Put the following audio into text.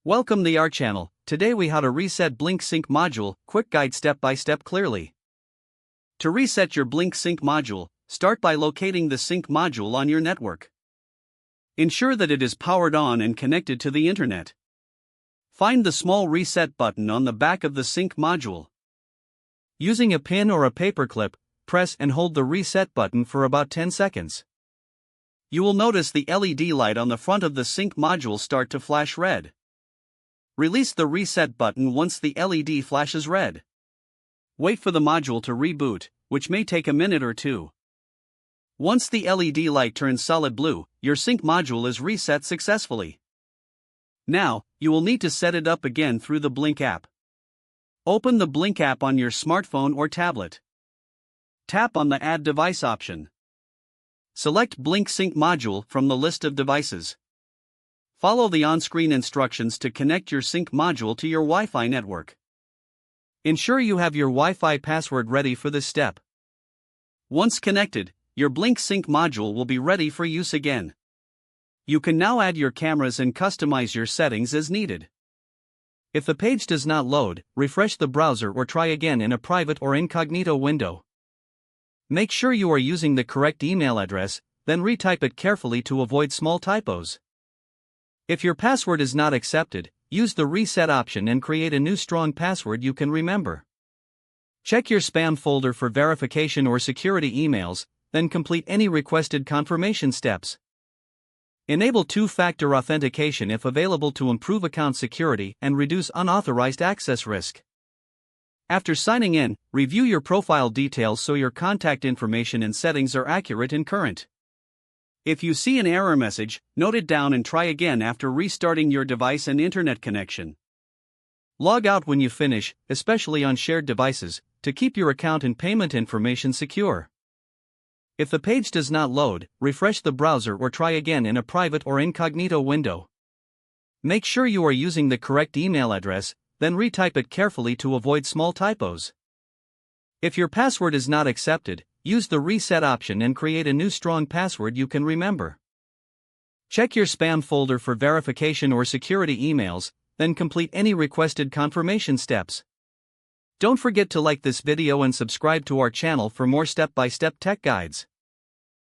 Welcome to our channel. Today we how to reset Blink Sync module, quick guide step by step clearly. To reset your Blink Sync module, start by locating the sync module on your network. Ensure that it is powered on and connected to the internet. Find the small reset button on the back of the sync module. Using a pin or a paperclip, press and hold the reset button for about 10 seconds. You will notice the LED light on the front of the sync module start to flash red. Release the reset button once the LED flashes red. Wait for the module to reboot, which may take a minute or two. Once the LED light turns solid blue, your sync module is reset successfully. Now, you will need to set it up again through the Blink app. Open the Blink app on your smartphone or tablet. Tap on the Add Device option. Select Blink Sync module from the list of devices. Follow the on-screen instructions to connect your sync module to your Wi-Fi network. Ensure you have your Wi-Fi password ready for this step. Once connected, your Blink Sync module will be ready for use again. You can now add your cameras and customize your settings as needed. If the page does not load, refresh the browser or try again in a private or incognito window. Make sure you are using the correct email address, then retype it carefully to avoid small typos. If your password is not accepted, use the reset option and create a new strong password you can remember. Check your spam folder for verification or security emails, then complete any requested confirmation steps. Enable two-factor authentication if available to improve account security and reduce unauthorized access risk. After signing in, review your profile details so your contact information and settings are accurate and current. If you see an error message, note it down and try again after restarting your device and internet connection. Log out when you finish, especially on shared devices, to keep your account and payment information secure. If the page does not load, refresh the browser or try again in a private or incognito window. Make sure you are using the correct email address, then retype it carefully to avoid small typos. If your password is not accepted, use the reset option and create a new strong password you can remember. Check your spam folder for verification or security emails, then complete any requested confirmation steps. Don't forget to like this video and subscribe to our channel for more step-by-step tech guides.